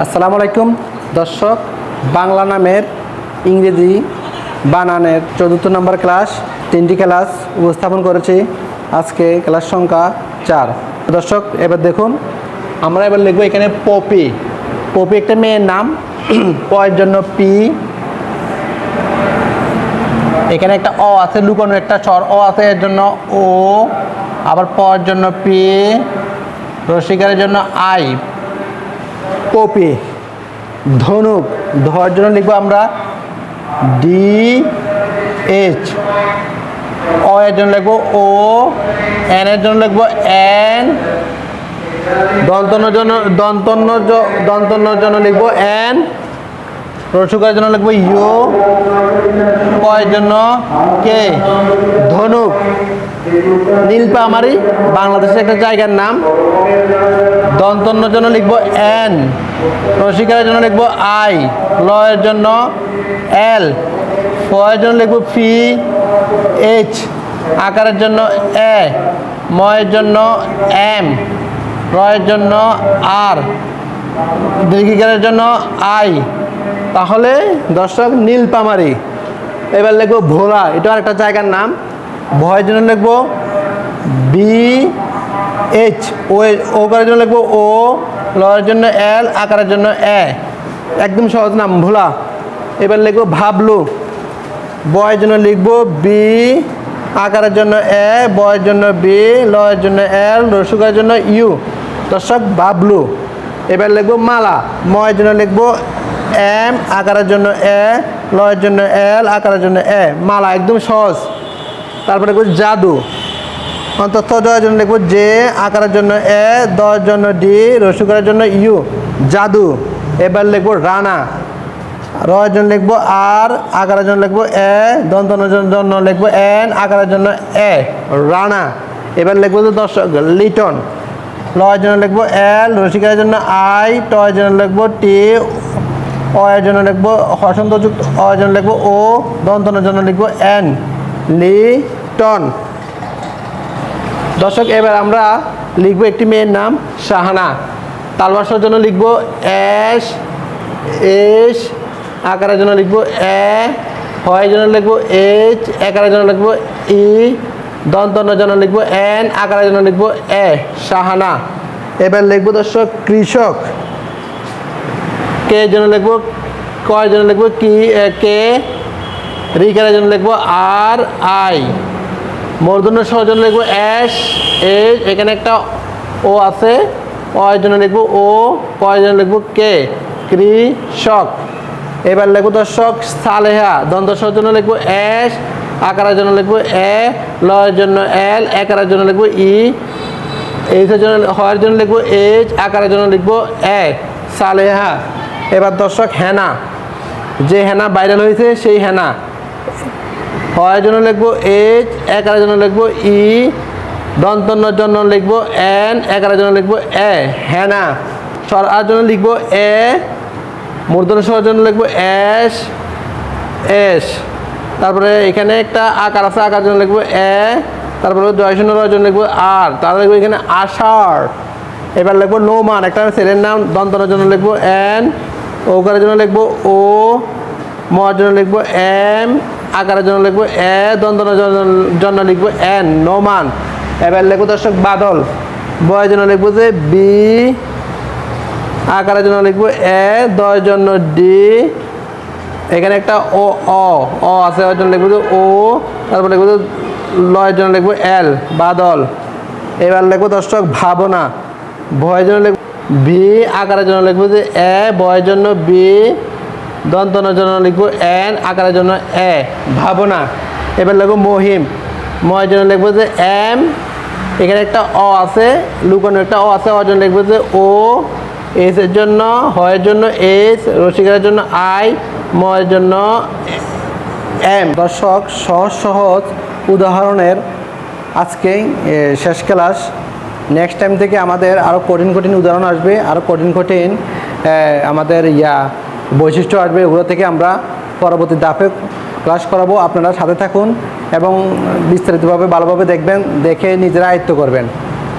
আসসালামু আলাইকুম দর্শক, বাংলা নামের ইংরেজি বানানের 14 নম্বর ক্লাস 3টি ক্লাস উপস্থাপন করেছি। আজকে ক্লাস সংখ্যা 4। দর্শক এবার দেখুন, আমরা এবার লিখব এখানে পপি। পপি একটা মেয়ের নাম, পয়ের জন্য পি, এখানে একটা অ আছে, লুকানো একটা স্বর অ আছে, এর জন্য ও, আবার পয়ের জন্য পি, রসিকারের জন্য আই। পপি। ধনুক, ধর জন্য লিখবো আমরা ডি এইচ, অ এর জন্য লিখবো ও, এন এর জন্য লিখবো এন, দন্তন্যর জন্য লিখবো এন, রসিকারের জন্য লিখবো ইউ, ক এর জন্য কে। ধনুক। নীলফামারী বাংলাদেশের একটা জায়গার নাম। দন্তন্যর জন্য লিখবো এন, রসিকারের জন্য লিখবো আই, ল এর জন্য এল, ফ এর জন্য লিখবো পি এইচ, আকারের জন্য এ, ম এর জন্য এম, র এর জন্য আর, দীর্ঘিকারের জন্য আই। তাহলে দর্শক নীলফামারী। এবার লিখবো ভোলা, এটা আরেকটা জায়গার নাম। ভয়ের জন্য লিখবো বি এইচ, ও করার জন্য লিখবো ও, ল এর জন্য এল, আকারের জন্য এ। একদম সহজ নাম, ভোলা। এবার লিখবো ভাবলু। বয়ের জন্য লিখবো বি, আকারের জন্য এ, বয়ের জন্য বি, ল এর জন্য এল, রসিকারের জন্য ইউ। দর্শক বাবলু। এবার লিখবো মালা। ময়ের জন্য লিখবো এম, আকারের জন্য এ, ল এর জন্য এল, আকারের জন্য এ। মালা, একদম সহজ। তারপরে লিখবো জাদু। অন্তত জয়ের জন্য লিখবো জে, আকারের জন্য এ, দয়ের জন্য ডি, রসিকারের জন্য ইউ। জাদু। এবার লিখবো রানা। র এর জন্য লিখবো আর, আকারের জন্য লিখবো এ, দন্তনের জন্য লিখবো এন, আকারের জন্য এ। রানা। এবার লিখবো দর্শক লিটন। ল এর জন্য লিখবো এল, রসিকারের জন্য আই, ট এর জন্য লিখবো টি, অ এর জন্য লিখবো হসন্তযুক্ত অ এর জন্য লিখবো ও, দন্তনের জন্য লিখবো এন। লিটন। দর্শক এবার আমরা লিখবো একটি মেয়ের নাম শাহানা। তালবাসর জন্য লিখবো এস, এস, আকারের জন্য লিখবো এ, হয় জন্য লিখবো এইচ, একারের জন্য লিখবো ই, দন্তনের জন্য লিখবো এন, আকারের জন্য লিখবো এ। শাহানা। এবার লিখবো দর্শক কৃষক। কে এর জন্য লিখবো, ক এর জন্য লিখবো কি কে, রিকারের জন্য লিখবো আর আই, মূর্ধন্য ষ এর জন্য লিখবো এস, এইচ, এখানে একটা ও আছে, অ এর জন্য লিখবো ও, ক এর জন্য লিখবো কে। কৃষক। এবার লিখবো দর্শক সালেহা। দন্ত স এর জন্য লিখবো এস, আকারের জন্য লিখবো এ, ল এর জন্য এল, একারের জন্য লিখবো ই, এইচ এর জন্য হয়ের জন্য লিখবো এইচ, আকারের জন্য লিখবো এ। সালেহা। এবার দর্শক হেনা। যে হেনা ভাইরাল হয়েছে সেই হেনা। হয়ের জন্য লিখবো এইচ, একারের জন্য লিখবো ই, দন্তন্যর জন্য লিখবো এন, একারের জন্য লিখবো এ। হেনা। স্বর আর জন্য লিখবো এ, মূর্ধন্য স্বরের জন্য লিখবো এস, এস। তারপরে এখানে একটা আকার আছে, আকার জন্য লিখবো এ, তারপরে জয়শূন্য রয়ের জন্য লিখবো আর, তারপরে লিখবো এখানে আষাঢ়। এবার লিখবো নোমান, একটা ছেলের নাম। দন্তনের জন্য লিখবো এন, ওকারের জন্য লিখবো ও, মর জন্য লিখবো এম, আকারের জন্য লিখবো এ, দন্তনের জন্য লিখবো এন। নোমান। এবার লিখবো দর্শক বাদল। বয়ের জন্য লিখবো যে বি, আকারের জন্য লিখবো এ, দয়ের জন্য ডি, এখানে একটা ও অ আছে, ওর জন্য লিখবো যে ও, তারপর লিখবো যে লয়ের জন্য লিখবো এল। বাদল। এবার লিখবো দর্শক ভাবনা। ভয়ের জন্য লিখবো ভি, আকারের জন্য লিখবো যে এ, বয়ের জন্য বি, দন্তনের জন্য লিখবো এন, আকারের জন্য এ। ভাবনা। এবার লিখবো মহিম। ময়ের জন্য লিখবো যে এম, এখানে একটা অ আছে, লুকানো একটা অ আছে, ওর জন্য লিখবো যে ও, এস এর জন্য, হয়ের জন্য এস, রসিকারের জন্য আই, ময়ের জন্য এম। দর্শক সহজ সহজ উদাহরণের আজকেই শেষ ক্লাস। নেক্সট টাইম থেকে আমাদের আরও কঠিন কঠিন উদাহরণ আসবে, আরও কঠিন কঠিন আমাদের বৈশিষ্ট্য আসবে। ওগুলো থেকে আমরা পরবর্তী ধাপে ক্লাস করাবো। আপনারা সাথে থাকুন এবং বিস্তারিতভাবে ভালোভাবে দেখবেন, দেখে নিজেরা আয়ত্ত করবেন।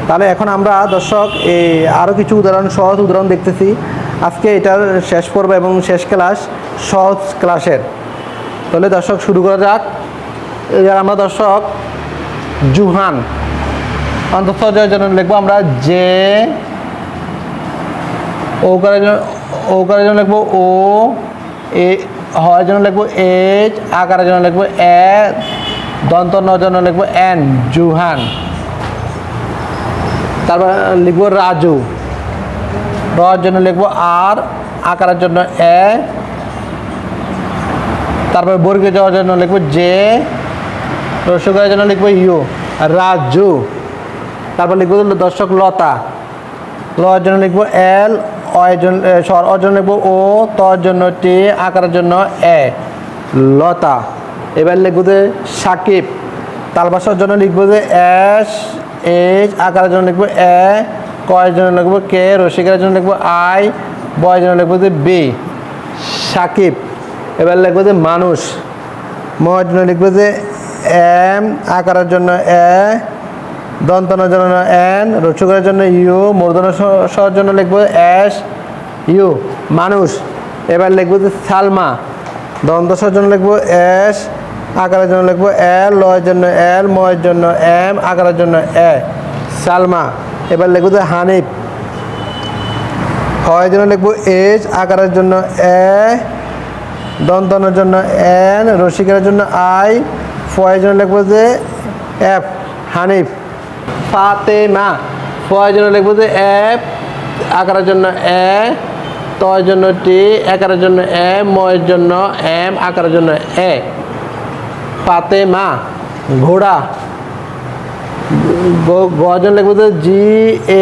তাহলে এখন আমরা দর্শক আরও কিছু উদাহরণ, সহজ উদাহরণ দেখতেছি। আজকে এটার শেষ পর্ব এবং শেষ ক্লাস সহজ ক্লাসের। তাহলে দর্শক শুরু করা যাক। এবার আমরা দর্শক জুহান অন্তঃসহজের জন্য লিখবো আমরা যে, ওকারের জন্য লিখবো ও, এ হওয়ার জন্য লিখবো এইচ, আকারের জন্য লিখবো এ, দন্ত ন জন্য লিখবো এন, জুহান। তারপর লিখবো রাজু, রর জন্য লিখবো আর, আকারের জন্য এ, তারপর বর্গীয় যাওয়ার জন্য লিখবো যে, রসুকারের জন্য লিখবো ইউ, রাজু। তারপর লিখবো দর্শক লতা, লর জন্য লিখবো এল, অর জন্য লিখবো ও, তর জন্য টি, আকারের জন্য এ, লতা। এবার লিখবো যে সাকিব, তালবাসার জন্য লিখবো যে এস, এইচ, আকারের জন্য লিখবো এ, কয়ের জন্য লিখবো কে, রসিকের জন্য লিখবো আই, বয়ের জন্য লিখবো যে বি, সাকিব। এবার লিখবো যে মানুষ, ময়ের জন্য লিখবো যে এম, আকারের জন্য এ, দন্তনের জন্য এন, রসুকের জন্য ইউ, মূর্ধন্য স্বরের জন্য লিখবো এস, ইউ, মানুষ। এবার লিখবো যে সালমা, দন্তস্বরের জন্য লিখবো এস, আকারের জন্য লিখবো এল, লয়ের জন্য এল, ময়ের জন্য এম, আকারের জন্য এ, সালমা। এবার লিখবো যে হানিফ, হয়ের জন্য লিখবো এইচ, আকারের জন্য এ, দন্তনের জন্য এন, রসিকের জন্য আই, ফয়ের জন্য লিখবো যে এফ, হানিফ। ফাতেমা, ফয়ের জন্য লিখবো যে এফ, আকারের জন্য এ, তয়ের জন্য টি, আকারের জন্য এ, ময়ের জন্য এম, আকারের জন্য এ, ফাতেমা। ঘোড়া, গর জন্য লিখবো যে জি,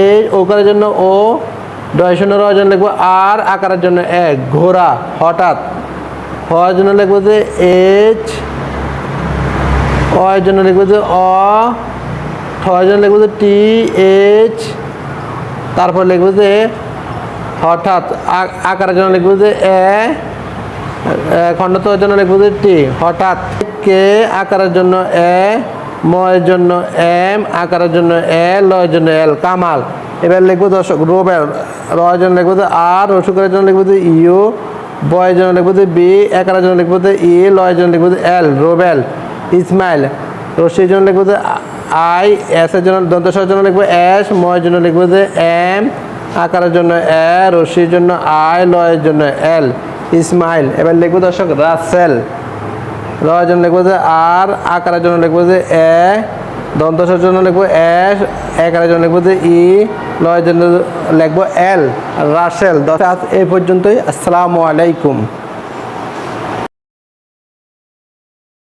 এ, ওকারের জন্য ও, ডয় শূন্য রয়ের জন্য লিখবো আর, আকারের জন্য এ, ঘোড়া। হঠাৎ, হওয়ার জন্য লিখবো যে এইচ, অয়ের জন্য লিখবো যে অ, ঠয়ের জন্য লিখবো যে টি, এইচ, তারপর লিখবো যে হঠাৎ, আকারের জন্য লিখবো যে এ, খণ্ডত্বের জন্য লিখবো যে টি, হঠাৎ। কে, আকারের জন্য এ, ময়ের জন্য এম, আকারের জন্য এ, লয়ের জন্য এল, কামাল। এবার লিখবো দর্শক রোবেল, রয়ের জন্য লিখবো যে আর, রসুকের জন্য লিখবো যে ইউ, বয়ের জন্য লিখবো যে বি, আকারের জন্য লিখবো যে ই, লয়ের জন্য লিখবো যে এল, রোবেল। ইসমাইল, রশির জন্য লিখবো যে আই, এস এর জন্য দন্তস্বরের জন্য লিখবো এস, ময়ের জন্য লিখবো যে এম, আকারের জন্য এ, রশির জন্য আই, লয়ের জন্য এল, ইসমাইল। এবার লিখবো দর্শক রাসেল, রয়ের জন্য লিখবো যে আর, আকারের জন্য লিখবো যে এ, দন্তস্বরের জন্য লিখবো এস, আকারের জন্য লিখবো যে ই, লয়ের জন্য লিখবো এল, রাসেল। এই পর্যন্তই। আসসালামু আলাইকুম।